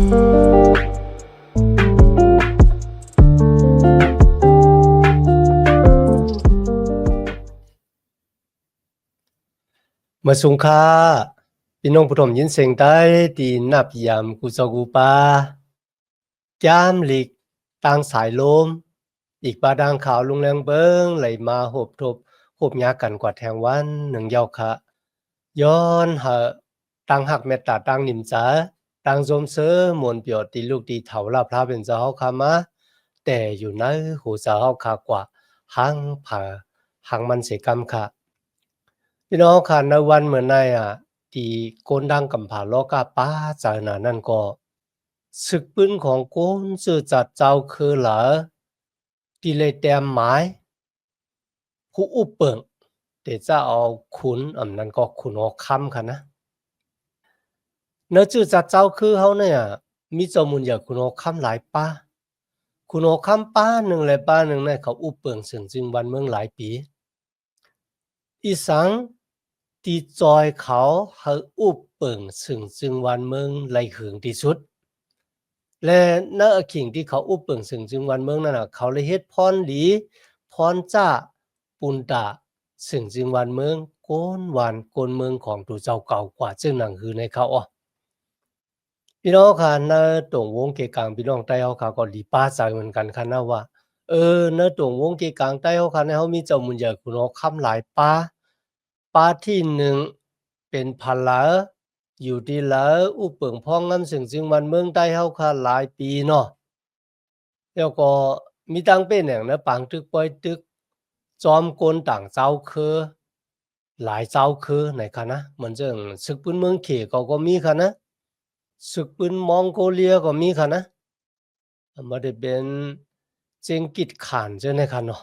มาสุงค่าพี่น้องผู้ชมยินเสียงใต้ตีนับยามกูจอกูปาจามหลีกต่างสายลมอีกบาดางขาวลุงแรงเบิงไหลมาหบทบหบยากันกว่าแทงวันหนึ่งเยาคะย้อนหะต่างหักเมตตาต่างนิมจ๋าต่างโจมเสือมวลเปียวตีลูกตีเถาลาพระเป็นเจ้าเฮาคามาแต่อยู่ในหูเจ้าเฮาคากว่าหังผาหังมันเสกรรมค่ะพี่น้องค่ะในวันเหมือนในที่โกนดังกำผาโลกาป้าจานานั่นก็ศึกปืนของโกนสื่อจัดเจ้าคือเหรอที่เลยแต้มหมายผู้อุปเปิงแต่จะเอาขุนนั้นก็ขุนออกคำค่ะนะเนื้อจื่อจัดเจ้าคือเขาเนี่ยมีเจ้ามุนอยากขุนออกคำหลายป้าขุนออกคำป้าหนึ่งเลยป้าหนึ่งเนี่ยเขาอุปเปิงสึงจึงวันเมืองหลายปีอีสังตีจอยเขาเฮาอุปเปิงสึงจึงวันเมืองไหลหึงที่สุดและเนื้อขิงที่เขาอุปเปิงสึงจึงวันเมืองนั่นน่ะเขาเลยเฮ็ดพรหลีพรจ้าปุนตาสึงจึงวันเมืองโกนวันโกนเมืองของตัวเจ้าเก่ากว่าจึงหนังหือในเขาพี่น้องค่ะในตรงวงเกกลางพี่น้องใต้เฮาค่ะก็หลีป้าใจเหมือนกันค่ะนะว่าในตรงวงเกกลางใต้เฮาค่ะเนี่ยเฮามีเจ้ามุนใหญ่คุณคำหลายป้าที่1เป็นพลาอยู่ที่ลาอุเปิงพ้องงำสึงจึงวันเมืองใต้เฮาค่ะหลายปีเนาะแล้วก็มีตังเป็นอย่างนะปางตึกปอยตึกจอมกลต่างเจ้าคือหลายเจ้าคือไหนคะนะเหมือนจังศึกปืนเมืองเขก็มีค่ะนะศึกปืนมองโกเลียก็มีค่ะนะบ่ได้เป็นเจงกิจข่านจังได๋ค่ะเนาะ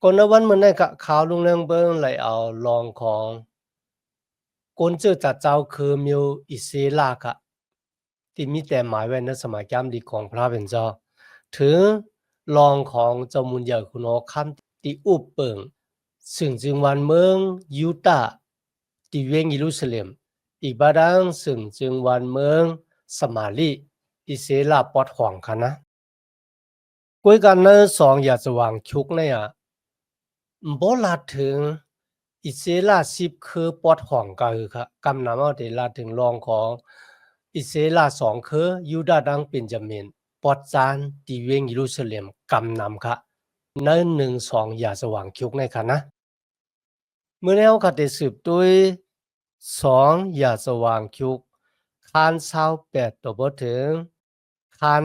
ก่อนในวันเหมือนในกะข่าวลุงเรืองเบิ่งไหลเอารองของกนจื้อจัดเจ้าคือมิวอิเซลากะที่มีแต่หมายไว้ในสมัยยามดีของพระเป็นเจ้าถึงรองของเจ้ามุนใหญ่คุณอคำที่อุปเปิงซึ่งจึงวันเมืองยูตาห์ที่เวียงเยรูซาเล็มอีกบาดังซึ่งจึงวันเมืองสมาลีอิเซลาปอดขวางค่ะนะคุยกันใน2อย่าสว่างชุกเนี่ยบ่ลาดถึงอิเซลา10คือปอดห้องก็คือค่ะกำนำเอาได้ลาดถึงรองของอิเซลา2คือยูดาดังเบนจามินปอดจานที่เวียงเยรูซาเล็มกำนำค่ะใน1 2อย่าสว่างชุกในค่ะนะมื้อนี้เฮาก็ได้สืบด้วย2อย่าสว่างชุกคาน28ต่อบ่ถึงคาน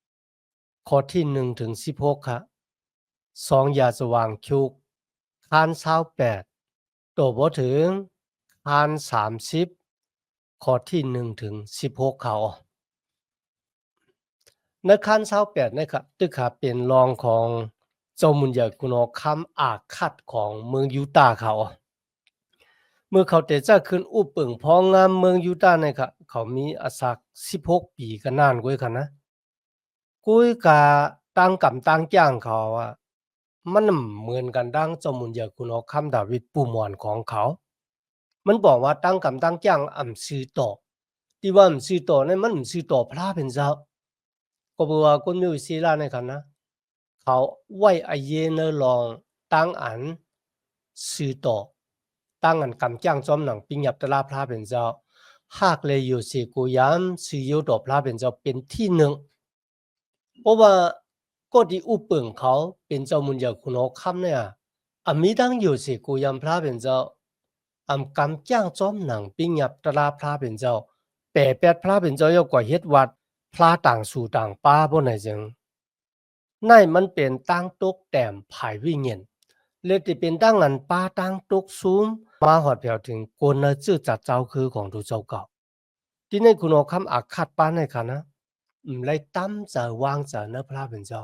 30ข้อที่1ถึง16ค่ะ2อย่าสว่างชุกคาน28ตัวบ่ถึงคาน30ข้อที่1ถึง16เขาในคาน28นะครับตึกค่ะเป็นรองของเจ้ามุนใหญ่คุณอคำอาคัดของเมืองยูตาห์เขาเมื่อเขาแต่จะขึ้นอุปเปิงพองงามเมืองยูตาห์นะครับเขามีอาศัก16ปีก็นานกว่าค่ะนะกุยกะตั้งกำตั้งจ้างเขามันเหมือนกันดังเจ้ามุนใหญ่คุณอคำดาวิดปูมอนของเขามันบอกว่าตั้งกำตั้งจ้างซื้อต่อที่ว่าซื้อต่อนั้นมันซื้อต่อพระเป็นเจ้าก็บอกว่าคนมีศิลาในคันนะเขาไว้อาเยเนลองตั้งอันซื้อต่อตั้งอันกำจ้างจอมหนังปิญญับตลาพระเป็นเจ้าหากเลยอยู่สิกูยามซื้อโยต่อพระเป็นเจ้าเป็นที่หนึ่งเพราะว่าก็ที่อุปเปิงเขาเป็นเจ้ามุนใหญ่คุณอคำเนี่ยมีดังอยู่สิกูยามพระเป็นเจ้ากำจ้างจอมหนังปิญญับตลาพระเป็นเจ้าแปดพระเป็นเจ้ายกกว่าเฮ็ดวัดพระต่างสู่ต่างป้าบ่ไหนจังในมันเป็นตั้งตกแต้มภายวิเงียนเลยที่เป็นตั้งอันป้าตั้งตกซูมมาหอดแผ่วถึงกวนจื้อจัดเจ้าคือของทุเจ้าเก่าที่ในคุณอคำอาคัดป้าในค่ะนะเลยตั้มจะวางจะเนพระเป็นเจ้า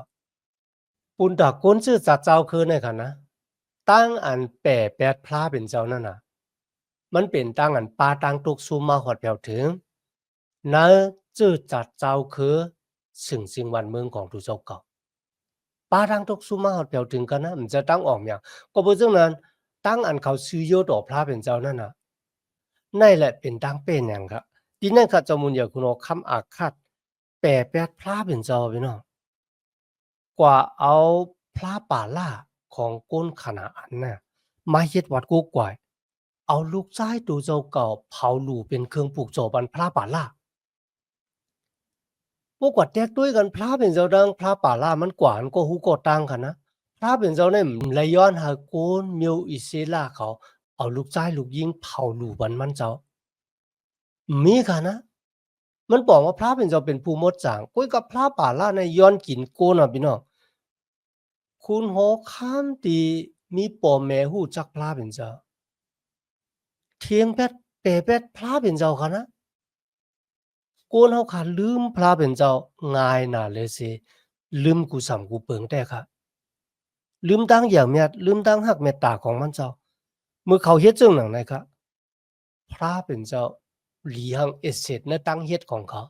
ปุนตากวนจื้อจัดเจ้าคือในค่ะนะตั้งอันแปดพระเป็นเจ้านั่นน่ะมันเป็นตั้งอันป้าตั้งตกซูมมาหอดแผ่วถึงนะจื้อจัดเจ้าคือสิ่งวันเมืองของทุเจ้าเก่าป้าตั้งตกซูมมาหอดแผ่วถึงกันนะมันจะตั้งออกอย่างก็เพราะฉะนั้นตั้งอันเขาซื้อโยดออกพระเป็นเจ้านั่นน่ะนั่นแหละเป็นตั้งเป็นอย่างครับ ที่นั่นค่ะเจ้ามุนอย่าคุณเอาคำอาฆาตแปรแปดพระเป็นเจ้าพี่น้องกว่าเอาพระป่าล่าของก้นขนาอันน่ะมาเฮ็ดวัดกูกวยเอาลูกชายตัวเจ้าเก่าเผาหลู่เป็นเครื่องปลูกโจบันพระป่าล่าพวกกว่าแตกด้วยกันพระเป็นเจ้าดังพระป่าล่ามันกว่าอันก็ฮู้ก็ต่างกันนะพระเป็นเจ้าเนี่ยเลยย้อนหาโกนเมียวอิเซลาเขาเอาลูกชายลูกยิงเผาหลู่บันมันเจ้ามีค่ะนะ มันบอกว่าพระเป็นเจ้าเป็นผู้หมดจางก้อยกับพระป่าล่าในย้อนกินโกนอ่ะพี่น้องคุณโหข้ามตีมีป่อแม่ฮู้จักพระเป็นเจ้าเทียงแปดเปแปดพระเป็นเจ้าค่ะนะโกนเฮาขาลืมพระเป็นเจ้าง่ายน่าเลยสิลืมกูสำกูเปิงแต่ค่ะลืมตั้งอย่างเมียดลืมตั้งหักเมตตาของมันเจ้าเมื่อเขาเฮ็ดจังหนังไหนครับพระเป็นเจ้าหลีหังเอเสร็จในตั้งเฮ็ดของเขา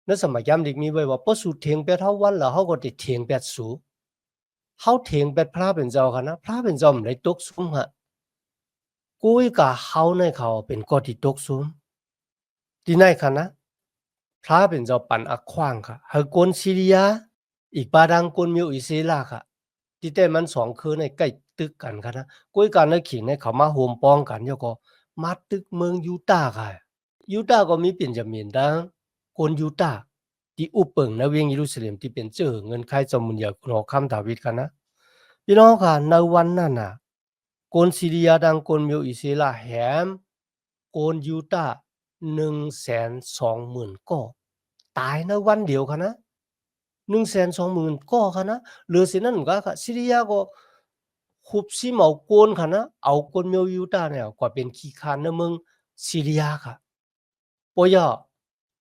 ในสมัยยามเด็กมีไว้ว่าบ่สูเถียงแปดเฮาวันแล้วเฮาก็ได้เถียงแปดสูเฮาเถียงแปดพระเป็นเจ้าค่ะนะพระเป็นเจ้ามันได้ตกสุมฮะกุ้ยกะเฮาในเขาเป็นก็ที่ตกสุมที่ไหนค่ะนะพระเป็นเจ้าปันอักขว้างค่ะเฮากวนซิริยาอีกบาดังกวนมิวอิเซลาค่ะที่แต่มันสองคือในใกล้ตึกกันค่ะนะกุ้ยกันในขิงในเขามาโฮมป้องกันแล้วก็มาตึกเมืองยูตาห์ค่ะยูตาห์ก็มีเป็นจำเมียนดังกวนยูตาห์ที่อุปเปิงในเวียงเยรูซาเล็มที่เป็นเจ้าเงินไขจอมุนยาคุณหอคำดาวิดค่ะนะพี่น้องค่ะในวันนั้นน่ะคนซีเรียดังคนมิวอิสราแฮมคนยูตาห์120,000ก็ตายในวันเดียวค่ะนะ120,000ก็ค่ะนะเหลือสินั้นก็ค่ะซีเรียก็คุบซิมเอาคนค่ะนะเอาคนมิวยูตาห์เนี่ยก็เป็นขี้คร้านในเมืองซีเรียค่ะ ปอยา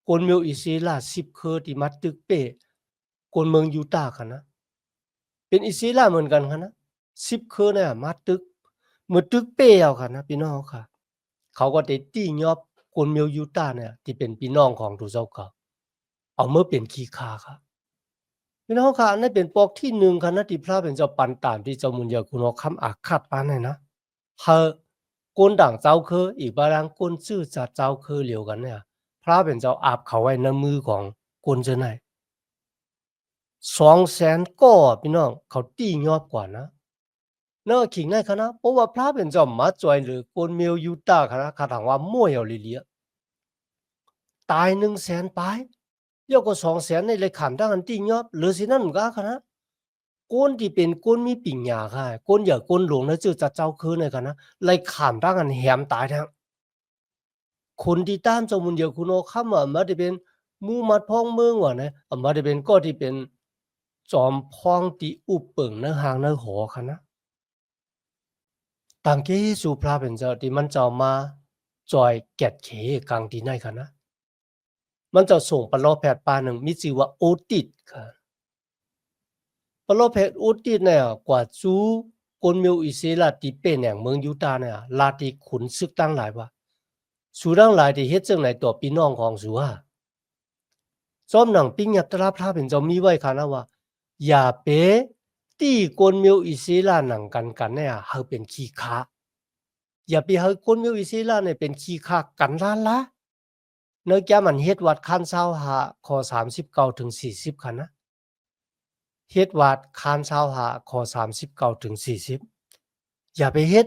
คนเมียวอิสรา10เคอที่มาตึกเป้คนเมืองยูตาห์ค่ะนะเป็นอิสราเหมือนกันค่ะนะ10เคอเนี่ยมาตึกเมื่อตึกเป้เอาค่ะนะพี่น้องค่ะเขาก็ได้ตี้ยอบคนเมียวยูตาห์เนี่ยที่เป็นพี่น้องของตัวเจ้าเขาเอามาเป็นขี้ข่าค่ะพี่น้องค่ะอันนั้นเป็นปอกที่1ค่ะนะที่พระเป็นเจ้าปันตามที่เจ้ามุญญาคุณเอาคำอาฆาตปานนั้นนะเฮากวนด่างเจ้าคืออีกบางกวนชื่อจะเจ้าคือเหลียวกันเนี่ย พระเป็นเจ้าอาบเขาไว้ในมือของคนเจ้าไหน200,000ก็พี่น้องเขาตียอดกว่านะเนาะขิงในคณะเพราะว่าพระเป็นเจ้ามาจอยหรือคนเมียวยูตาคณะคาถางว่ามั่วเอาลิเลียตาย100,000ไปเดี๋ยวก็200,000ในเลยขำดังอันตียอดหรือสินั่นก็คณะคนที่เป็นคนมีปิญญาค่ะคนอย่าคนหลวงนะจือจะเจ้าคือในคณะเลยขำดังอันแหมตายทั้ง คนที่ตามเจ้ามุนเดียวคุณโอคำว่ามาได้เป็นหมู่มัดพ้องเมืองว่านะมาได้เป็นก็ที่เป็นจอมพ้องที่อุปเปิงในหางในหอค่ะนะต่างเกสู่พระเป็นเจ้าที่มันเจ้ามาจอยแกดเขกลางที่ไหนค่ะนะมันจะส่งปลอแพทย์ปาหนึ่งมีชื่อว่าโอติดค่ะปลอแพทย์โอติดเนี่ยกว่าจูคนเมียวอิสราที่เป็นแห่งเมืองยูตาห์เนี่ยลาที่ขุนศึกตั้งหลายว่าสู่ตั้งหลายที่เฮ็ดจังไหนตัวพี่น้องของสู่ว่า ซ้อมหนังปิ้งยับตราพระเป็นเจ้ามีไว้ค่ะนะว่าอย่าเปตีกวนมิวอิสราหนังกันเนี่ยเฮาเป็นขี้ค้าอย่าไปเฮากวนมิวอิสราเนี่ยเป็นขี้ค้ากันล้านละเนื้อแก้มันเฮ็ดวัดคันเศร้าหาข้อ39ถึง40ค่ะนะเฮ็ดวัดคันเศร้าหาข้อ39ถึง40อย่าไปเฮ็ด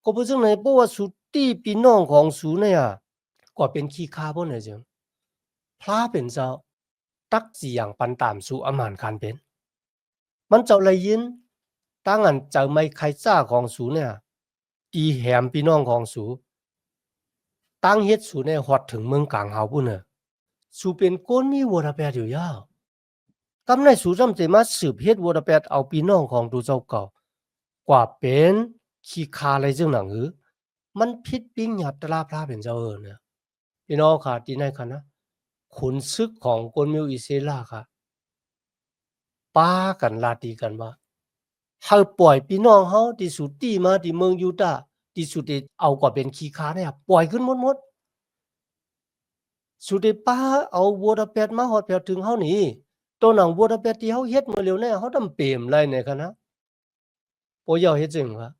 ก็บ่จังไหนเพราะว่าสุตีพี่น้องของสูเนี่ยก็เป็นขี้ค้าบ่เนี่ยจัง พระเป็นเจ้าตักสิอย่างปันตามสู่อำนาจการเป็นมันเจ้าเลยยินตั้งอันเจ้าไม่ใครจ้าของสูเนี่ยตีแหมพี่น้องของสูตั้งเฮ็ดสูเนี่ยฮอดถึงเมืองกลางเฮาพุ่นน่ะสูเป็นคนมีวรแปดอยู่ยาวกำในสูจำสิมาสืบเฮ็ดวรแปดเอาพี่น้องของตัวเจ้าเก่ากว่าเป็นขี้คาอะไรจังหนังหือมันผิดปิงหยับตราพระเป็นเจ้าเนี่ยพี่น้องค่ะที่ไหนคะนะขุนศึกของคนมิวอิสราค่ะป้ากันลาตีกันว่าเฮาปล่อยพี่น้องเฮาที่สุดตีมาที่เมืองยูดาห์ที่สุดได้เอากว่าเป็นขี้ค้าเนี่ยปล่อยขึ้นหมดสุดได้ป้าเอาวัวตะแปดมาฮอดแผ่วถึงเฮานี่ตัวหนังวัวตะแปดที่เฮาเฮ็ดมาแล้วเนี่ยเฮาทำเปรมไรเนี่ยคะนะบ่ยาวเฮ็ดจึงค่ะ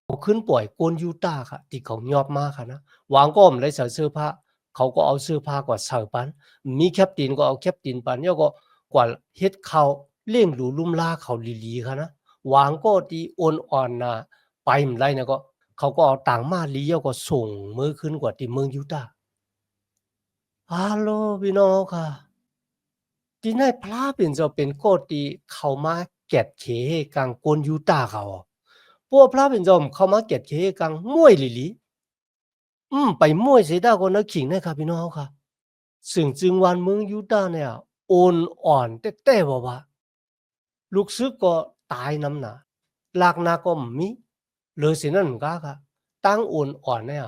เอาขึ้นปล่อยคนยูดาห์ค่ะที่เขายอบมาค่ะนะวางก็อมเลยใส่เสื้อผ้า เขาก็เอาเสื้อผ้ากว่าเสิร์ฟปันมีแคปตินก็เอาแคปตินปันแล้วก็กว่าเฮ็ดเขาเลี้ยงหรูลุ่มลาเขาลีๆค่ะนะวางก็ดีอ่อนๆน่ะไปมันไรนะก็เขาก็เอาต่างมาลีแล้วก็ส่งมือขึ้นกว่าที่เมืองยูตาห์ฮัลโหลพี่น้องค่ะที่ไหนพระเป็นเจ้าเป็นโกตีเขามาแกดเขให้กังกวนยูตาห์เขาพวกพระเป็นเจ้าเขามาแกดเขให้กังมวยลีไปมวยเสียดาก็นักขิงนะครับพี่น้องค่ะซึ่งจึงวันเมืองยูตาห์เนี่ยอ่อนแต้ๆว่าลูกซึกก็ตายน้ำหนาลากนาก็มีเลยสินั่นก็ค่ะตั้งอ่อนเนี่ย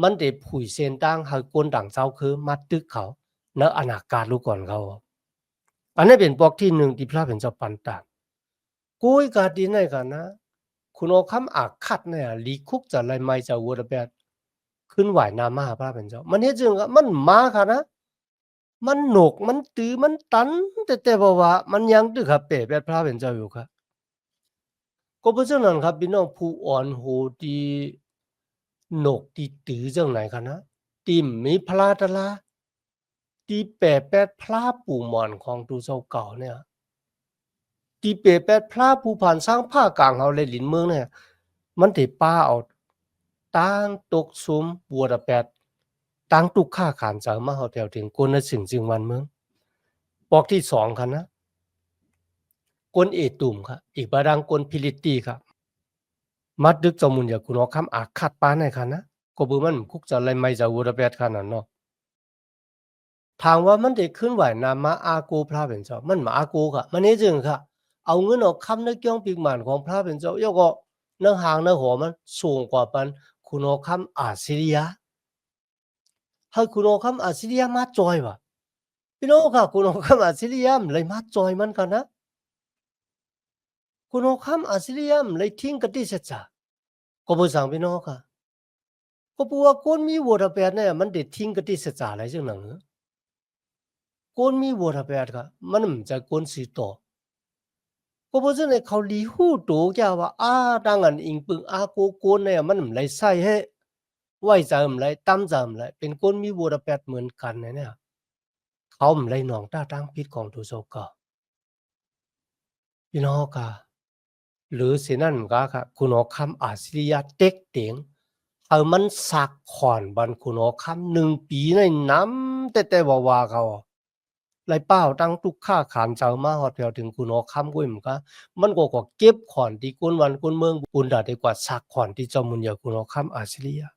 มันได้ผุยเส้นตั้งให้คนต่างเจ้าคือมาตึกเขาณอนาคตลูกก่อนเขาอันนี้เป็นปอกที่หนึ่งที่พระเป็นเจ้าปันตานกุยกาดีในกันนะคุณเอาคำอาคัดเนี่ยลีคุกจะไรไม่จะวัวแบบ ขึ้นไหวนามาพระเป็นเจ้ามันเฮ็ดจังก็มันมาค่ะนะมันหนกมันตือมันตันแต่บ่ว่ามันยังตึกครับเป้แบบพระเป็นเจ้าอยู่ครับก็เพราะฉะนั้นครับพี่น้องผู้อ่อนโหที่หนกที่ตือจังไหนคะนะที่มีพระตะลาที่แปะแปดพระปู่หม่อนของตูเจ้าเก่าเนี่ยที่เปแปดพระผู้ผ่านสร้างผ้ากลางเฮาเลยหลินเมืองเนี่ยมันได้ป้าเอาตั้งตกซุมบัวตะแปดตั้งตุกค่าขานจากมาเฮาแถวถึงกวนสึงจึงวันเมืองปอกที่2คันนะกวนเอตุ่มครับอีกบาดังกวนพิลิตตีครับมัดดึกจอมุนอย่าคุณเอาคำอาคัดปานให้คันนะก็บ่มันคุกจะไรไม่จะบัวตะแปดคันนั้นเนาะถามว่ามันได้ขึ้นไหวนามาอาโกพระเป็นเจ้ามันมาอาโกค่ะมันนี่จึงค่ะเอาเงินเอาคำนึกย่องปีกหมานของพระเป็นเจ้าแล้วก็เนื้อหางเนื้อหัวมันสูงกว่าปันคุณเอาคำอาศิริยะให้คุณเอาคำอาศิริยะมาจอยว่ะพี่น้องค่ะคุณเอาคำอาศิริยะเลยมาจอยมันกันนะคุณเอาคำอาศิริยะเลยทิ้งกติเสจาก็บ่สั่งพี่น้องค่ะก็ปัวคนมีวัวตะแปดเนี่ยมันได้ทิ้งกติเสจาอะไรจังหนังคนมีวัวตะแปดค่ะมันไม่ใช่คนสิโตก็เพราะฉะนั้นเขาลีหูโตแกว่าดังอันอิงปึงโกโกนเนี่ยมันไม่ใส่ให้ไว้ใจไม่ตั้มใจไม่เป็นคนมีวัวตะแปดเหมือนกันเนี่ยเขาไม่หนองตาตั้งพิษของตัวเจ้าก็พี่น้องค่ะหรือสินั่นก็ค่ะคุณเอาคำอาศิริยะเต็กเต็งเอามันสักขอนบันคุณเอาคำ1 ปีในน้ำแต่ว่าเขาไรเป้าตั้งทุกค่าขานเจ้ามาฮอดแถวถึงคุณเอาคำกุ้ยมันก็เก็บขอนที่ก้นวันก้นเมืองปุนดาดีกว่าสักขอนที่เจ้ามุนยาคุณเอาคำอาศิริยะ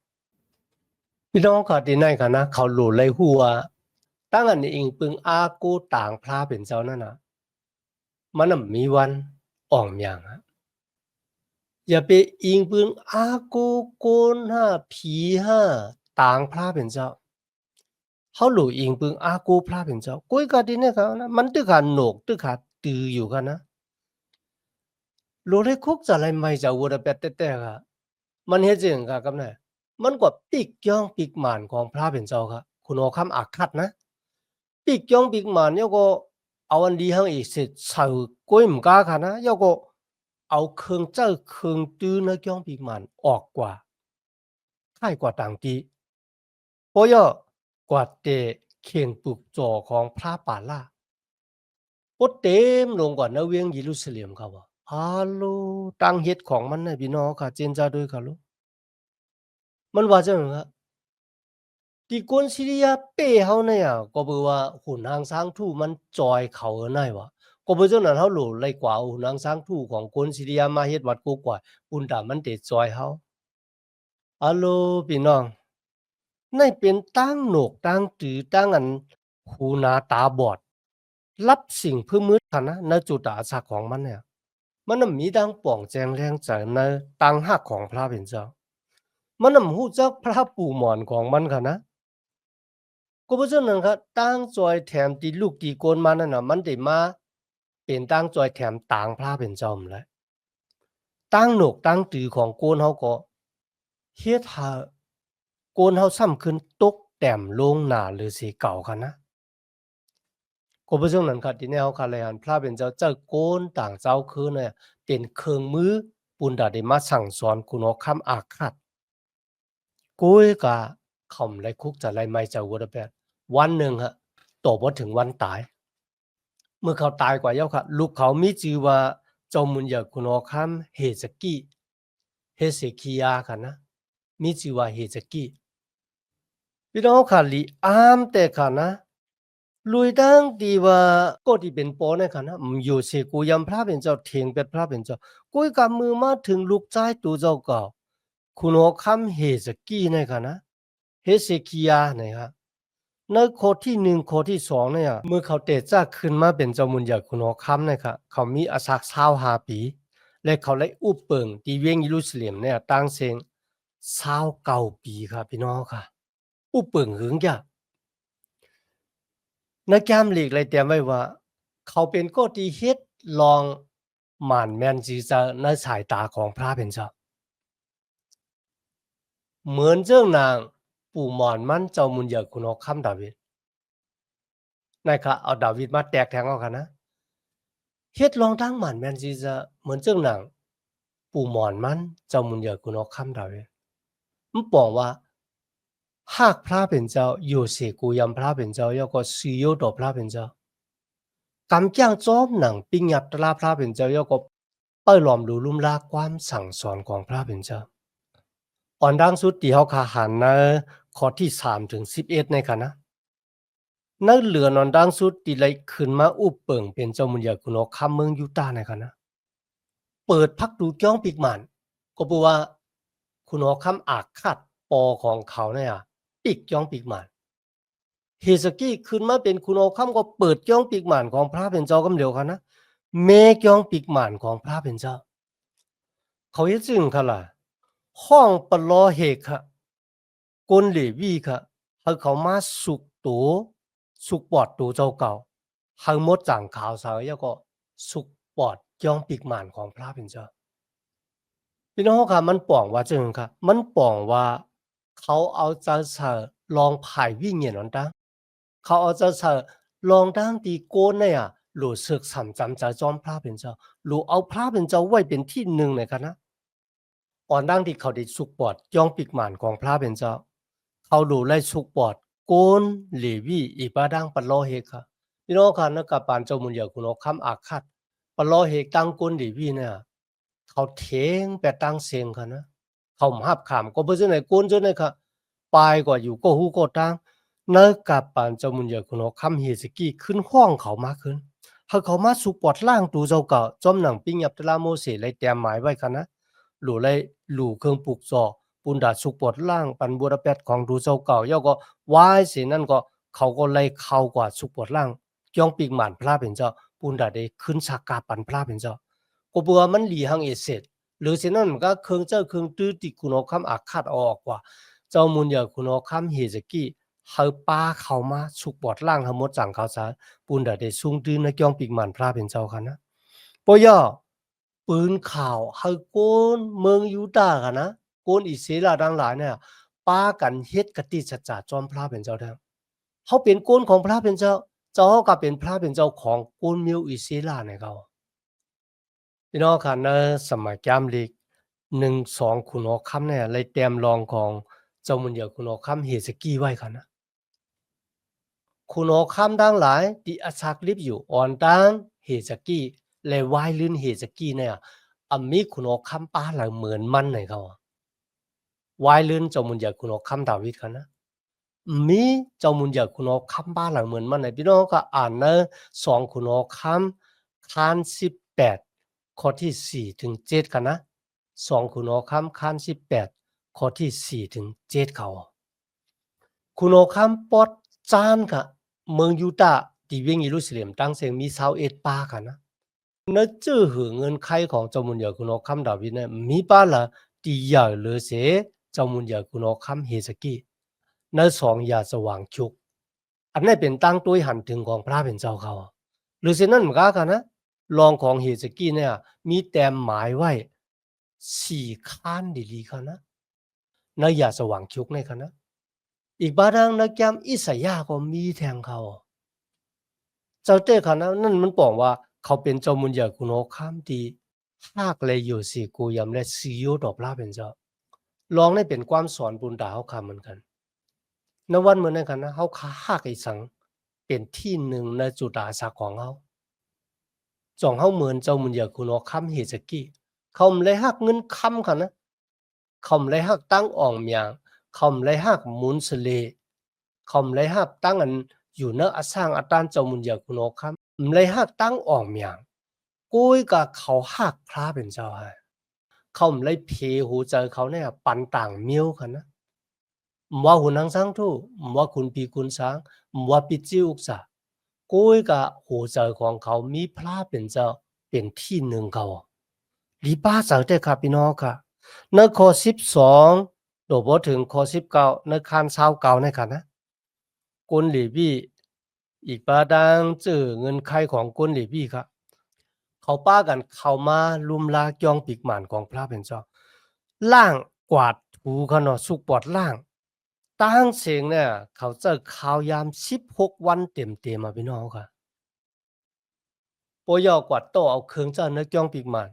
พี่น้องค่ะที่ไหนค่ะนะเขาหลุเลยหัวตั้งอันอิงปึงกูต่างพระเป็นเจ้านั่นนะมันน่ะมีวันอ่องอย่างฮะอย่าไปอิงปึงกูโกนผีต่างพระเป็นเจ้าเขาหลู่อิงปึงกูพระเป็นเจ้ากุ้ยกะดิเนี่ยเขานะมันตึกขาโหนกตึกขาตืออยู่กันนะหลู่เลยคุกจะอะไรไม่จะวัวแต่แต่ค่ะมันเฮ็ดจังค่ะกับเนี่ยมันก็ปีกย่องปีกหมานของพระเป็นเจ้าค่ะคุณเอาคำอาคัดนะปีกย่องปีกหมานแล้วก็เอาอันดีหังอีกเสร็จใส่กุ้ยมกาค่ะนะแล้วก็เอาเครื่องเจ้าเครื่องตื้อนะย่องปีกหมานออกกว่าค่ายกว่าต่างตีเพราะย่อกว่าเตเข่งปลูกจ่อของพระป่าล่าโอ้เต็มลงกว่าณเวียงเยรูซาเล็มครับว่าฮัลโหลตั้งเฮ็ดของมันน่ะพี่น้องค่ะเจนจาด้วยค่ะลูกมันว่าจังค่ะที่กวนซีเรียเป้เฮาเนี่ยก็บ่ว่าขุนนางช้างทู่มันจอยเขาไหนวะก็บ่จังนั้นเฮาโหลไล่กว่าขุนนางช้างทู่ของกวนซีเรียมาเฮ็ดวัดกูกว่าปุ่นตามันได้จอยเฮาฮัลโหลพี่น้องในเป็นตั้งโหนกตั้งตือตั้งอันหูหนาตาบอดรับสิ่งเพื่อมืดค่ะนะณจุดอาศักของมันเนี่ยมันน่ะมีดังป่องแจงแรงใจในตังหักของพระเป็นเจ้ามันน่ะฮู้จักพระปู่หมอนของมันค่ะนะก็เพราะฉะนั้นครับตั้งจอยแถมตีลูกตีโกนมานั่นน่ะมันได้มาเป็นตั้งจอยแถมต่างพระเป็นเจ้านั่นแหละตั้งโหนกตั้งตือของโกนเฮาก็เฮ็ดให้โกนเฮาซ้ำขึ้นตกแต้มลงหน้าฤาษีเก่าค่ะนะ ก็เพราะฉะนั้นครับที่แนวคาแลนพระเป็นเจ้าเจ้าโกนต่างเจ้าคือเนี่ยเป็นเครื่องมือปุณดาได้มาสั่งสอนคุณเอาคำอาฆาตโกยกะ เขาไล่คุกจะไล่ไม่จะวัวแปดวันหนึ่งฮะต่อพอถึงวันตายเมื่อเขาตายกว่าเย้าค่ะลูกเขามีชื่อว่าเจ้ามุนยาคุณอคัมเฮซกิเฮเซคิยาค่ะนะมีชื่อว่าเฮซกิพี่น้องค่ะลีอามแต่ค่ะนะลุยดังดีว่าก็ที่เป็นปอเนี่ยค่ะนะอยู่เสกูยำพระเป็นเจ้าเทียงเป็นพระเป็นเจ้ากุยกับมือมาถึงลูกใจตัวเจ้าเก่าคุณอคัมเฮซกิเนี่ยค่ะนะเฮเซคิยาเนี่ยค่ะในข้อที่1ข้อที่2เนี่ยเมื่อเขาเตะจากขึ้นมาเป็นเจ้ามุนยาคุณอคัมเนี่ยค่ะเขามีอาศัก25ปีและเขาได้อุปเปิงที่เวียงเยรูซาเล็มเนี่ยตั้งเสียง29ปีครับพี่น้องค่ะอุปเปิงหึงจ้ะในแกมลีกเลยเตรียมไว้ว่าเขาเป็นก็ที่เฮ็ดลองหม่านแม่นจีจะในสายตาของพระเป็นเจ้าเหมือนเจ้านางปู่หมอนมันเจ้ามุนยาคุณอคัมดาวิดนะครับเอาดาวิดมาแตกแทงเอากันนะเฮ็ดลองทั้งหม่านแม่นจีจะเหมือนเจ้านางปู่หมอนมันเจ้ามุนยาคุณอคัมดาวิดมันบอกว่าหากพระเป็นเจ้าอยู่เสกูยำพระเป็นเจ้าแล้วก็สิโยต่อพระเป็นเจ้ากำจ้างจอมหนังปิ้งยับตลาพระเป็นเจ้าแล้วก็เป้ยหลอมดูลุ่มลาความสั่งสอนของพระเป็นเจ้าอ่อนดังสุดที่เฮาคาหันนะข้อที่3ถึง11ในค่ะนะในเหลือนอนดังสุดที่ไหลขึ้นมาอุปเปิงเป็นเจ้ามุนยาคุณอคัมเมืองยูตาในค่ะนะเปิดพักดูจ้องปีกหมันก็บอกว่าคุณอคัมอาจคาดปอของเขาเนี่ยปีกจ้องปีกหมันเฮสกี้ขึ้นมาเป็นคุณอคัมก็เปิดจ้องปีกหมันของพระเป็นเจ้ากำเดียวกันนะเมจ้องปีกหมันของพระเป็นเจ้าเขาเฮ็ดจึงค่ะล่ะห้องปลอเหกค่ะกลเลวีค่ะให้เขามาสุกตัวสุกปอดตัวเจ้าเก่าให้หมดจางขาวสาวแล้วก็สุกปอดจ้องปีกหมันของพระเป็นเจ้าพี่น้องค่ะมันป่องว่าจึงค่ะมันป่องว่าเขาเอาใจใส่ลองไผ่วิ่งเหยียนนั้นตั้งเขาเอาใจใส่ลองตั้งตีโกนเนี่ยหรือศึกสำจำใจจอมพระเป็นเจ้าหรือเอาพระเป็นเจ้าไว้เป็นที่หนึ่งในคณะอ่อนดังที่เขาได้สุกปอดย่องปีกหมันของพระเป็นเจ้าเขาดูไล่สุกปอดโกนเลวีอีบาดังปะโลเฮค่ะพี่น้องค่ะนักกับปานเจ้ามุนเหยาคุณเอาคำอาคัดปะโลเฮกตั้งโกนเลวีเนี่ยเขาเทงไปตั้งเสียงค่ะนะเขาหับขามก็เพื่อไหนโกนจนไหนค่ะปลายกว่าอยู่ก็หูก็ตั้งนักกับปานเจ้ามุนเหยาคุณเอาคำเฮสกี้ขึ้นห้องเขามากขึ้นให้เขามาสุกปอดล่างตูเจ้าเก่าจอมหนังปิ้งยับตะลาโมเสเลยเตรียมหมายไว้ค่ะนะหลู่เลยหลู่เครื่องปลูกจอปุนดาสุกปอดล่างปันบัวดาแปดของดูเจ้าเก่าย่อก็วายเสียนั่นก็เขาก็เลยเข้ากว่าสุกปอดล่างย่องปีกหมานพระเป็นเจ้าปุนดาได้ขึ้นฉากกาปันพระเป็นเจ้าก็เบื่อมันหลีหังเอเสร็จหรือเช่นนั้นมันก็เครื่องเจ้าเครื่องตื้อติคุณเอาคำอาฆาตออกกว่าเจ้ามุนยาคุณเอาคำเฮซกี้เฮาป้าเขามาสุกปอดล่างทั้งหมดจังเขาซะปุนดาได้ซุงตื้อในย่องปีกหมานพระเป็นเจ้าค่ะนะปอย่อปืนข่าวเฮาโกนเมืองยูดาห์ค่ะนะโกนอิสราเอลทั้งหลายเนี่ยป้ากันเฮ็ดกติสัจจะจอมพระเป็นเจ้าแท้เขาเป็นโกนของพระเป็นเจ้าเจ้าก็เป็นพระเป็นเจ้าของโกนมิวอิสราเอลเนี่ยเขาพี่น้องค่ะในสมัยแกมลีก1-2คุณออคำเนี่ยเลยเตรียมรองของเจ้ามุนเหยาคุณออคำเฮซกี้ไว้ค่ะนะคุณออคำทั้งหลายที่อาศักลิบอยู่อ่อนตังเฮซกี้และวายลื่นเฮซกี้เนี่ยมีคุณออคำป้าหลังเหมือนมันไหนเขาวายลื่นเจ้ามุนเหยาคุณออคำดาวิดค่ะนะมีเจ้ามุนเหยาคุณออคำป้าหลังเหมือนมันไหนพี่น้องก็อ่านใน2คุณออคำคาน18ข้อที่4ถึง7ค่ะนะ2คุณออคำคาน18ข้อที่4ถึง7เขาคุณออคำปอดจานค่ะเมืองยูดาห์ที่เวียงเยรูซาเล็มตั้งเสียงมี21ป่าค่ะนะเนื้อจื้อหือเงินไขของเจ้ามุนเหยาคุณออคำดาวิดเนี่ยมีป่าละที่ใหญ่เหลือเสเจ้ามุนเหยาคุณออคำเฮซกี้ใน2ยาสว่างชุกอันนี้เป็นตั้งตัวหันถึงของพระเป็นเจ้าเขาหรือเช่นนั้นเหมือนกันนะรองของเฮซกี้เนี่ยมีแต้มหมายไว้4ข้านดีๆค่ะนะในยาสว่างชุกในค่ะนะอีกบาดังในแกมอิสยาห์ก็มีแทงเขาเจ้าเต้ค่ะนะนั่นมันบอกว่าเขาเป็นเจ้ามุนเหยาคุณออคำที่หากเลยอยู่สิกูยำและซีโอดอกพระเป็นเจ้ารองนี่เป็นความสอนบุญดาเขาคำเหมือนกัน ในวันเหมือนนั้นกันนะเขาฆ่าไอ้สังเป็นที่หนึ่งในจุดอาสาของเขาจ่องเขาเหมือนเจ้ามุนอยากคุณอคำเฮสกี้เขาไม่เลยหักเงินคำค่ะนะเขาไม่เลยหักตั้งอ่องเมียงเขาไม่เลยหักมุนสเลเขาไม่เลยหักตั้งอันอยู่เนื้ออาสร้างอาตานเจ้ามุนอยากคุณอคำไม่เลยหักตั้งอ่องเมียงกุ้ยกับเขาหักพระเป็นเจ้าให้เขาไม่เลยเพหูเจอเขาเนี่ยปันต่างเมียวค่ะนะว่าหุ่นนางสังทูว่าคุณปีคุณสังว่าปิจิอุกษากุ้ยกับหูเจอของเขามีพระเป็นเจ้าเป็นที่หนึ่งเขาลีป้าเสาเตค่ะพี่น้องค่ะในข้อ12โดยบ่ถึงข้อ19ในคัน29นี่ค่ะนะกลเลวีอีกประดังจื้อเงินไขของกลเลวีครับเขาป้ากันเข้ามาลุมลาจองปีกหมานของพระเป็นเจ้าล่างกวาดถูเขาเนาะสุกปอดล่างตั้งเสียงเนี่ยเขาจะข่าวยาม16วันเต็มๆอะพี่น้องค่ะบ่ยอกวาดโตเอาเครื่องเจ้านึกจองปีกหมาน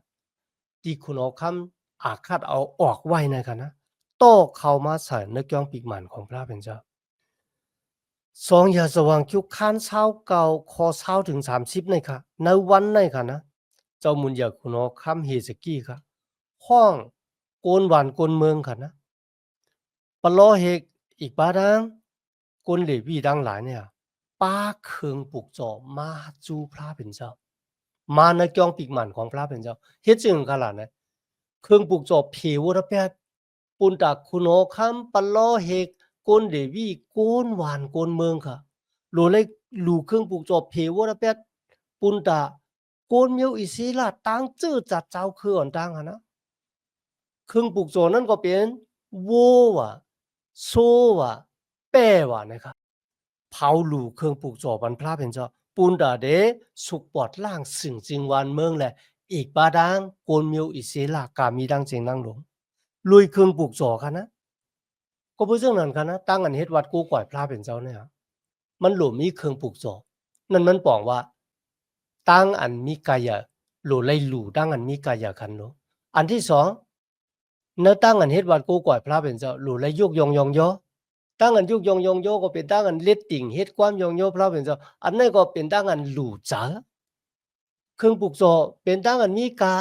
ที่คุณเอาคำอาฆาตเอาออกไว้นะครับนะโต้เข้ามาใส่ในกองปีกหมันของพระเป็นเจ้าสองอย่าสว่างคิวค้านเช้าเก่าคอเช้าถึง30ในค่ะในวันในค่ะนะเจ้ามุนอยากคุณเอาคำเฮสกี้ค่ะห้องโกนหวานโกนเมืองค่ะนะปะล้อเฮกอีกบาดังโกนเหลวีดังหลายเนี่ยป้าเคืองปลุกจอมาจูพระเป็นเจ้ามาในกองปีกหมันของพระเป็นเจ้าเฮ็ดจึงขนาดนะเครื่องปลูกจอบผิวระแปดปุนตาคุณโอคำปะล้อเฮกโกนเดวีโกนหวานโกนเมืองค่ะหลูเลยหลูเครื่องปลูกจอบผิวระแปดปุนตาโกนเมียวอิสิลาตั้งจื้อจัดเจ้าคืออ่อนตั้งอะนะเครื่องปลูกจอนั่นก็เป็นโวว่ะโซว่ะแป้ว่ะนะครับ เผาหลู่เครื่องปลูกจ่อบันพระเป็นเจ้าปูนดาเดสุกปอดล่างสึ่งจริงวันเมืองแหละอีกบาดังโกนมิวอิเสลากามีดังเจงดังหลงลุยเครื่องปลูกจ่อค่ะนะก็เพื่อเรื่องนั้นค่ะนะตั้งอันเฮ็ดวัดกูก่อยพระเป็นเจ้าเนี่ยมันหลวมมีเครื่องปลูกจ่อนั่นมันบอกว่าตั้งอันมีกายะหลู่ไลหลู่ตั้งอันมีกายะคันเนาะอันที่สองเนื้อตั้งอันเฮ็ดวัดกูก่อยพระเป็นเจ้าหลู่ไลยุกยองยองยอ ตั้งอันยุกยองยองโยก็เป็นตั้งอันเล็ดติ่งเฮ็ดความยองโยพระเป็นเจ้าอันนั้นก็เป็นตั้งอันหลู่จ๋าเครื่องปลูกโซเป็นตั้งอันมีกา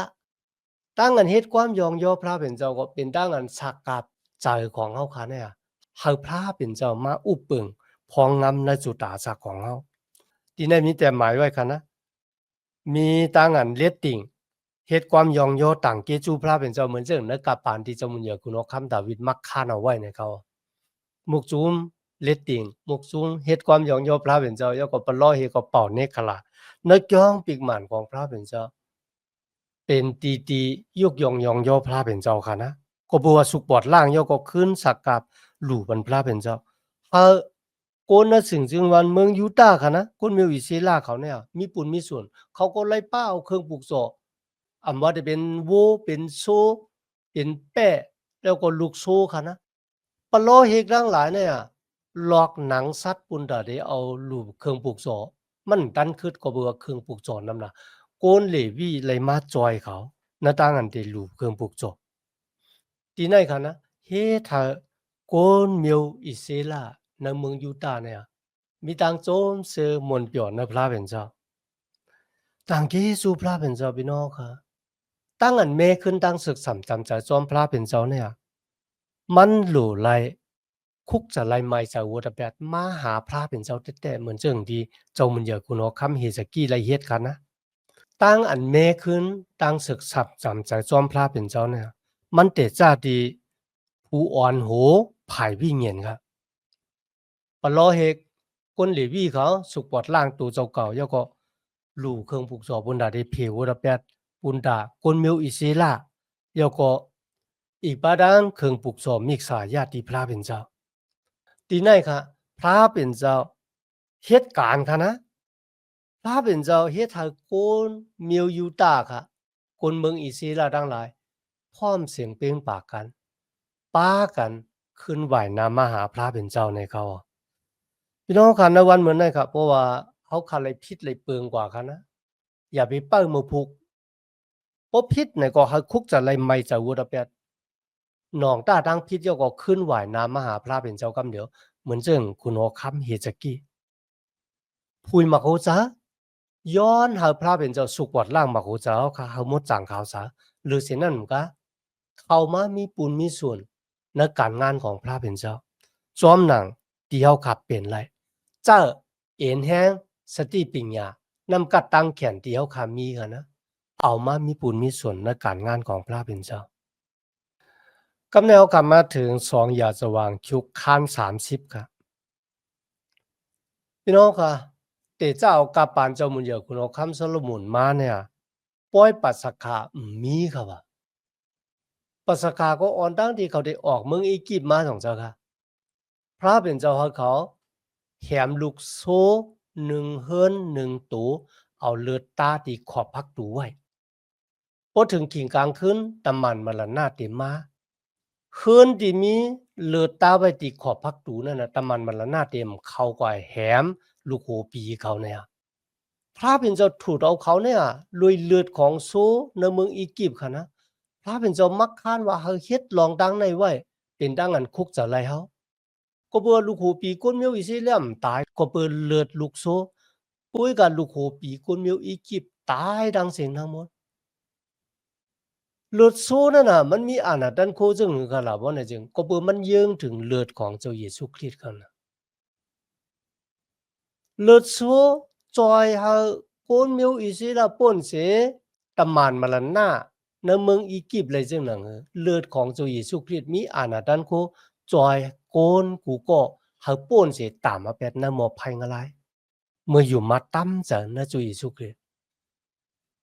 ตั้งอันเฮ็ดความยองโยพระเป็นเจ้าก็เป็นตั้งอันสักกับใจของเฮาค่ะเนี่ยเฮาพระเป็นเจ้ามาอุปเปิงพองงำในจุดตาสักของเฮาที่นั่นมีแต่หมายไว้ค่ะนะมีตั้งอันเล็ดติ่งเฮ็ดความยองโยต่างเกจูพระเป็นเจ้าเหมือนเรื่องในกาปานที่เจ้ามุญญาคุณอคำดาวิดมักฆ่าเอาไว้ในเขา มุกซุมเลตติงมุกซุมเฮ็ดความหยองโยพระเป็นเจ้ายอก็ปล่อเฮก็เป่าเนกขลานึกย่องปีกหมานของพระเป็นเจ้าเป็นตียุกยองยองโยพระเป็นเจ้าค่ะนะก็บัวสุกปอดล่างยอก็ขึ้นสักกับหลู่บรรพระเป็นเจ้าโกนนะสิ่งจึงวันเมืองยูตาค่ะนะคนเมียวอิเซลาเขาเนี่ยมีปุนมีส่วนเขาก็ไล่ป้าเอาเครื่องปลูกโซอำว่าจะเป็นโวเป็นโซเป็นแป้แล้วก็ลูกโซค่ะนะ ปะโลเฮกทั้งหลายเนี่ยหลอกหนังสัตว์ปุ่นดาได้เอารูปเครื่องปลูกสอมันดันขึ้นก็เบื่อเครื่องปลูกสอนนำน่ะโกนเลวีเลยมาจอยเขาหน้าต่างอันเดรูปเครื่องปลูกสอที่ไหนคะนะเฮทาโกนเมียวอิเซลาในเมืองยูตาห์เนี่ยมีต่างโจมเซอมนเปียวในพระเป็นเจ้าต่างเกซูพระเป็นเจ้าพี่น้องค่ะตั้งอันเมขึ้นตั้งศึกสัมจำใจจอมพระเป็นเจ้าเนี่ยมันหลู่ไล คุกจะไล่ไม้จากวัดแบบมาหาพระเป็นเจ้าแต่เหมือนเจิงดีเจ้ามันอยากคุณเอาคำเฮสกี้ไลเฮ็ดกันนะตั้งอันเมขึ้นตั้งศึกสับจำใจจอมพระเป็นเจ้าเนี่ยมันเตจ้าดีผู้อ่อนโหผายวิ่งเงียนครับปะล้อเฮกคนเหลวีเขาสุกปอดล่างตัวเจ้าเก่าย่อก็ลู่เครื่องผูกสอบบุญดาได้เพววัดแบบบุญดาคนเมียวอิเซลาย่อก็อีกบาดานเครื่องปลูกสอบมิกษาญาติพระเป็นเจ้า ตีไหนคะพระเป็นเจ้าเหตุการณ์ค่ะนะพระเป็นเจ้าเฮ็ดให้คนเมียวยูตาค่ะคนเมืองอิสราเอลทั้งหลายพร้อมเสียงเพลงปากกันป้ากันขึ้นไหว้นามมาหาพระเป็นเจ้าในเขาพี่น้องค่ะในวันเหมือนนั้นครับเพราะว่าเขาคาเลยพิษเลยเปลืองกว่าค่ะนะอย่าไปเป้ามือผูกเพราะพิษเนี่ยก็ให้คุกจะเลยไม่จะวัวดะเปียดหนองตาดังพิษยก็ขึ้นไหว้นามมาหาพระเป็นเจ้ากำเดียว เหมือนเรื่องคุณโอคัมเฮจกี้พูดมาเขาจะย้อนหาพระเป็นเจ้าสุกวัดล่างมาเขาจะเขาหมดจางเขาซะหรือเช่นนั้นมั้งก็เขามามีปุญมีส่วนในการงานของพระเป็นเจ้าจอมหนังที่เขาขับเปลี่ยนไรเจ้าเอ็นแห้งสติปัญญานำกัดตั้งแขนที่เขาขามีกันนะเอามามีปุญมีส่วนในการงานของพระเป็นเจ้ากำแนวกลับมาถึง2อย่าสว่างชุกคัน30ครับพี่น้องค่ะเตเจ้ากับปานเจ้ามุนเยอะคุณเอาคำโซโลมอนมาเนี่ยป้อยปัสสกามีค่ะว่าปัสสกาก็อ่อนตั้งที่เขาได้ออกเมืองอียิปต์มาของเจ้าค่ะพระเป็นเจ้าเขาแถมลูกโซ่1เฮิรน1ตูเอาเลือดตาที่ขอบพักตูไว้พอถึงขิงกลางคืนตะมันมาละหน้าเต็มมาคืนที่มีเลือดตาไว้ที่ขอบพักตูนั่นน่ะตะมันมาละหน้าเต็มเขาก็แหมลูกโหปีเขาเนี่ยพระเป็นเจ้าถูกเอาเขาเนี่ยลุยเลือดของโซในเมืองอียิปต์ค่ะนะพระเป็นเจ้ามักค้านว่าเฮาเฮ็ดลองดังในไว้เป็นดังอันคุกจะไรเฮาก็เบื่อลูกโหปีก้นเมียวอิสราเอลตายก็เปิดเลือดลูกโซปุ้ยกับลูกโหปีก้นเมียวอียิปต์ตายดังเสียงทั้งหมดเลือดโซนั่นน่ะมันมีอานาดันโคจึงกันล่ะบ่เนี่ยจึงก็เปิดมันเยิงถึงเลือดของเจ้าเยซูคริสต์กันนะเลือดโซจอยเฮาก้นเมียวอิสราเอลป่นเสตะมานมาละหน้าในเมืองอียิปต์เลยจึงหนังเลือดของเจ้าเยซูคริสต์มีอานาดันโคจอยโกนกูก็เฮาป่นเสตามมาแปดนะหมอภัยงะไรเมื่ออยู่มาตั้มจะนะเจ้าเยซูคริสต์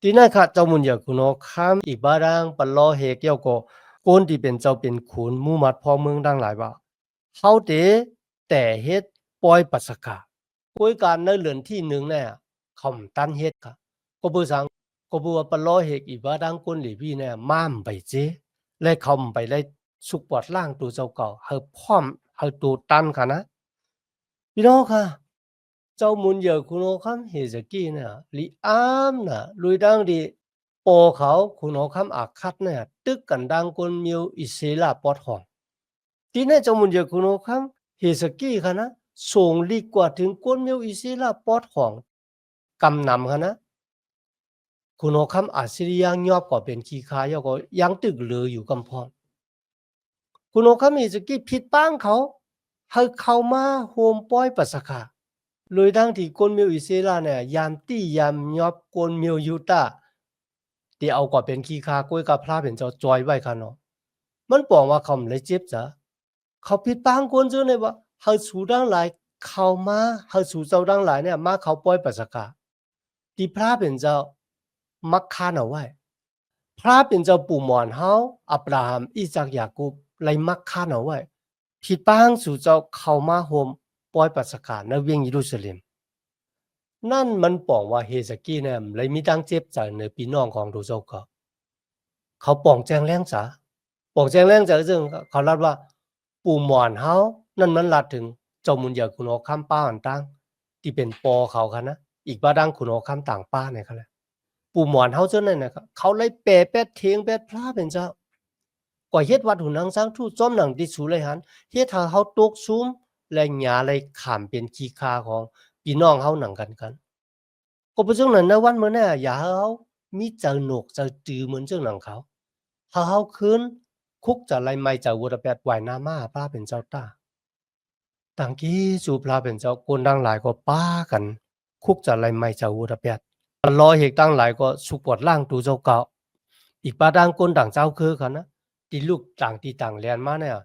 ที่นั่นค่ะเจ้ามุนอยากคุณข้ามอีบารังปลอเฮเกี่ยวก็โกนที่เป็นเจ้าเป็นขุนมูมัดพอเมืองดังหลายว่าเฮาเตแต่เฮ็ดปล่อยปัสสกาป่วยการในเรือนที่หนึ่งเนี่ยเขาตันเฮ็ดค่ะก็เบอสังก็บัวปลอเฮกอีบาดังก้นหลีพี่เนี่ยม่ามไปเจและเขาไปเลยสุกปอดล่างตัวเจ้าเก่าเฮาพร้อมเฮาตัวตันค่ะนะพี่น้องค่ะเจ้ามุนเยอะคุณโอคัมเฮซกี้เนี่ยลีอามน่ะลุยดังดีโปเขาคุณโอคัมอาคัดเนี่ยตึกกันดังคนมิวอิเซลาปอดหองที่เนี่ยเจ้ามุนเยอะคุณโอคัมเฮซกี้ค่ะนะส่งลีกว่าถึงคนมิวอิเซลาปอดหองกำนำค่ะนะคุณโอคัมอาซิริยังยอบก็เป็นขี้คายก็ยังตึกเหลืออยู่กำพรคุณโอคัมเฮซกี้ผิดป้างเขาให้เข้ามาโฮมป้อยปัสสกาเลยดังที่คนมิวอิสราเอลเนี่ยยามตี้ยามยอบคนมิวยูตาที่เอาก็เป็นขี้คาก้วยกับพระเป็นเจ้าจอยไว้ค่ะเนาะมันบอกว่าเขาไม่ได้เจ็บจ้ะเขาผิดปางคนซื่อเนี่ยว่าเฮาสู่ดังหลายเข้ามาเฮาสู่เจ้าดังหลายเนี่ยมาเขาปล่อยปัสสกาที่พระเป็นเจ้ามักคานเอาไว้พระเป็นเจ้าปู่หมอนเฮาอับราฮัมอิซักยาคูบไลมักคานเอาไว้ผิดปางสู่เจ้าเข้ามาโฮมปล่อยปัสสกาในเวียงเยรูซาเล็ม นั่นมันบอกว่าเฮซกี้เนี่ยเลยมีตั้งเจ็บใจในพี่น้องของดูเจ้าก็เขาป่องแจงแรงจ๋าป่องแจงแรงจ๋าซึ่งเขารัดว่าปู่หมอนเฮานั่นมันลัดถึงเจ้ามุนอยากคุณโอข้ามป้าอันตั้งที่เป็นปอเขาค่ะนะอีกบ้าดังคุณโอข้ามต่างป้าเนี่ยเขาเลยปู่หมอนเฮาเจ้านั่นนะครับเขาเลยแปรแปดเทียงแปดพระเป็นเจ้ากว่าเฮ็ดวัดหุนนังสร้างทูตจ้อมหนังที่สูเลยหันเฮ็ดให้เฮาตกซุ้มและหญ้าเลยขามเป็นขี้คาของพี่น้องเฮาหนังกันก็เป็นจังนั้นนะวันมื้อน่ะอย่าให้เฮามีเจ้าหนกเจ้าตือเหมือนจังหนังเขาถ้าเฮาคืนคุกจะไล่ไม่เจ้าวัวแปดไหวนามาพระเป็นเจ้าตาตั้งกี้สู่พระเป็นเจ้าคนดังหลายก็ป้ากันคุกจะไล่ไม่เจ้าวัวแปดรอเหตุตั้งหลายก็สุปวดล่างตูเจ้าเก่าอีกป้าดังคนต่างเจ้าคือกันนะที่ลูกต่างที่ต่างเรียนมาเนี่ย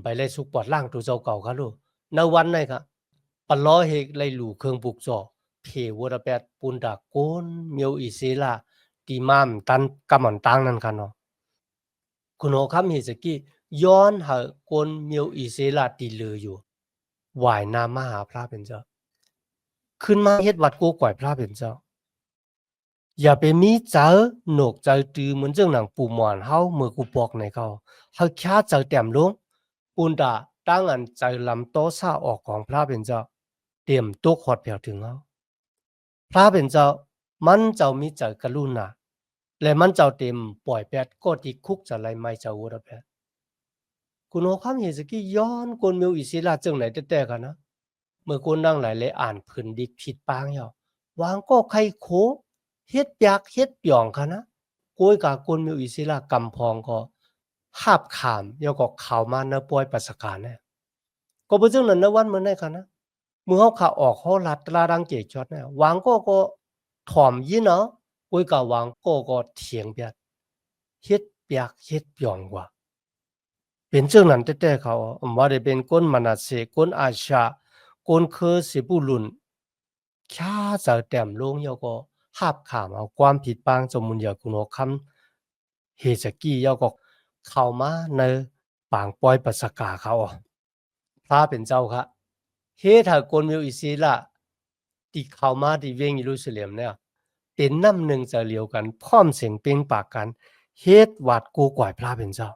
ไปเลยสุปวดล่างตูเจ้าเก่าค่ะลูกในวันไหนครับปลอเหตุเลยหลู่เครื่องปลูกจ่อเพวัวแปดปุนดาโกนเมียวอีเซลาตีมามตันกำมันตังนั่นค่ะเนาะคุณโอคัมเฮสกี้ย้อนหาคนเมียวอีเซลาตีเหลืออยู่หวายน้ำมาหาพระเป็นเจ้าขึ้นมาเฮ็ดวัดกูก่อยพระเป็นเจ้าอย่าไปมีเจอหนกเจอตือเหมือนเจ้าหนังปู่หมอนเฮาเมื่อกูบอกในเขาเฮาแค่เจอแต้มลงปุนดาตั้งอันใจลำโตซาออกของพระเป็นเจ้าเตรียมตกฮอดแผ่วถึงเฮาพระเป็นเจ้ามันเจ้ามีใจกรุณาและมันเจ้าเต็มปล่อยแปดก็ที่คุกจะไล่ไม่เจ้าวุระแปด คุ คุณโอคัมเฮสกี้ย้อนกวนมิวอิศิลาจังไหนแต่ๆกันนะเมื่อคนดังหลายเลยอ่านผืนดิกผิดปางเหรอวางก็ใครโคเฮ็ดยากเฮ็ดหย่องค่ะนะกวยกากวนมิวอิศิลากำพองก็หาบขามยอก็ข่าวมาเนปอยปัสการเนี่ยก็บ่จังนั้นนะวันมื้อไหนค่ะนะเมื่อเฮาขาออกเฮาลัดตราดังเจจอดเนี่ยวางก็ถ่อมยีเนาะกวยกาวางก็เถียงเปียดเฮ็ดเปียกเฮ็ดหย่องกว่าเป็นจังนั้นแต่ๆเขาว่าได้เป็นก้นมนัสเสก้นอาชาก้นเคอสิบุลุนค่าจะแต้มลงยอก็หาบขามเอาความผิดปางจมุนยากุโนคำเฮสกี้ยอก็เข้ามาในปางปอยปัสกาเขาพระเป็นเจ้าค่ะเฮถ้ากนมิวอิศิละที่เข้ามาที่เวงเยรูซาเล็มเนี่ยเป็นน้ำหนึ่งจะเหลียวกันพร้อมเสียงเปล่งปากกันเฮ็ดวัดกูก่อยพระเป็นเจ้า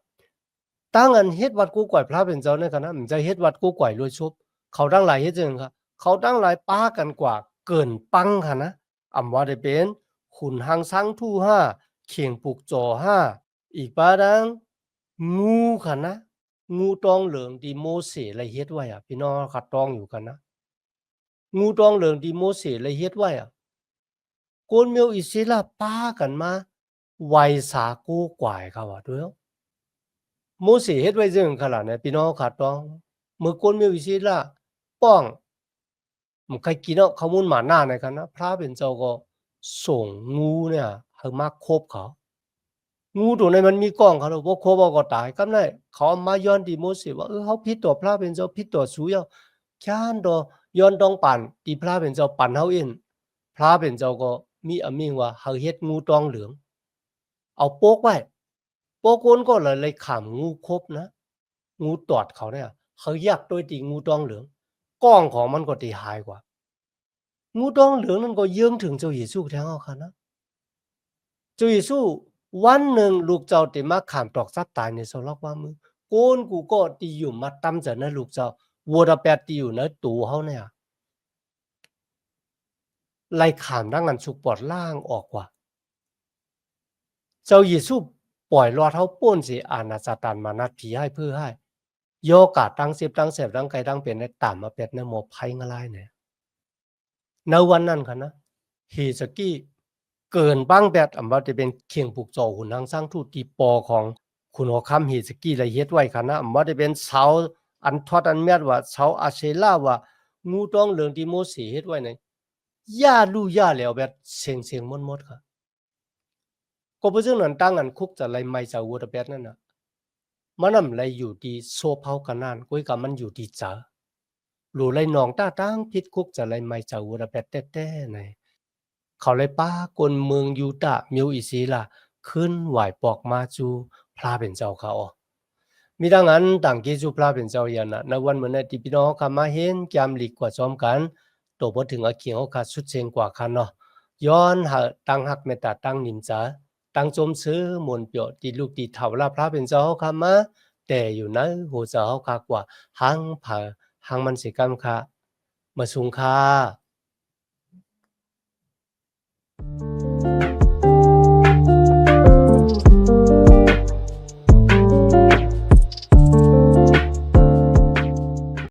ตั้งอันเฮ็ดวัดกูก่อยพระเป็นเจ้าในคณะมันจะเฮ็ดวัดกูก่อยรวยชุบเขาตั้งหลายเฮ็ดจังค่ะเขาตั้งหลายป้ากันกว่าเกินปังค่ะนะอำว่าได้เป็นขุนหังสังทู่ห้าเขียงปุกจอห้าอีกป้าดังงูค่ะนะงูตองเหลืองที่โมเสสละเฮ็ดไว้พี่น้องขัดตองอยู่กันนะงูตองเหลืองที่โมเสสละเฮ็ดไว้กวนเมียวอิศิลาป้ากันมาไวสากูกวายเขาด้วยโมเสสเฮ็ดไว้จังขนาดนี้พี่น้องขัดตองเมื่อกวนเมียวอิศิลาป้องมันใครกินเอาข้าวมูลหมาหน้าในกันนะพระเป็นเจ้าก็ส่งงูเนี่ยให้มาคบเขางูตัวนี้มันมีกล้องเขาแล้วบ่คบเอาก็ตายกำไดเขามาย้อนที่โมเสสว่าเขาผิดต่อพระเป็นเจ้าผิดต่อสูยาค้านต่อย้อนต้องปั่นที่พระเป็นเจ้าปั่นเฮาเองพระเป็นเจ้าก็มีอมิงว่าเฮาเฮ็ดงูตองเหลืองเอาโปกไว้โปกคนก็เลยขำงูคบนะงูตอดเขาเนี่ยเขายักโดยที่งูตองเหลืองกล้องของมันก็ตีหายกว่างูตองเหลืองนั่นก็เยื้องถึงเจ้าเยซูแท้เอาค่ะนะเจ้าเยซูวันหนึ่งลูกเจ้าติมาขามตอกซัดตายในสลอกว่ามือโกนกูก็ตีอยู่มาตำจะนะลูกเจ้าวัวตะแปดตีอยู่ในตูเฮาเนี่ยไล่ขามดังนั้นสุกปอดล่างออกกว่าเจ้าเยซูปล่อยรอดเฮาป้นสิอาณาสตานมานัดผีให้เพื่อให้โยกาตั้ง10ตั้งแสบตั้งไกลตั้งเป็นในตามมาเป็ดในหมอไผงลายเนี่ยในวันนั้นค่ะนะเฮสกี้เกินบ้างแบบอำว่าจะเป็นเคียงปลูกจอหุ่นทางสร้างทูตที่ปอของคุณหัวคำเฮสกี้ละเฮ็ดไว้ค่ะนะอำว่าจะเป็นเสาอันทอดอันแม่ดว่าเสาอาเชลาว่างูต้องเหลืองที่โมเสสเฮ็ดไว้เนี่ยย่าลู่ย่าแล้วแบบเสียงมดๆค่ะก็บ่ซึ่งนั้นตั้งอันคุกจะไล่ไม่จะวัวตะแปดนั่นน่ะมันนำไล่อยู่ที่โซเผากันนั่นกุ้ยกับมันอยู่ที่จ๋าหลู่ไล่หนองต้าตั้งพิษคุกจะไล่ไม่จะวัวตะแปดแต้ๆในเขาเลยป้ากลเมืองยูตะมิวอิซีล่ะขึ้นไหวปอกมาจูพระเป็นเจ้าเขามีดังนั้นต่างกิจูพระเป็นเจ้าอย่างนะในวันเหมือนในที่พี่น้องคำมาเห็นแกมหลีกกว่าจอมกันตัวพอถึงอาเขียงเขาขาดสุดเชงกว่าคันเนาะย้อนหาตั้งหักเมตตาตั้งนิมจาตั้งจมซื้อมนเปียวตีลูกตีเท่าลาพระเป็นเจ้าเขาคำมาแต่อยู่ในหัวเจ้าเขาคากว่าหังผาหังมันสิกรรมค่ะมาสุงคา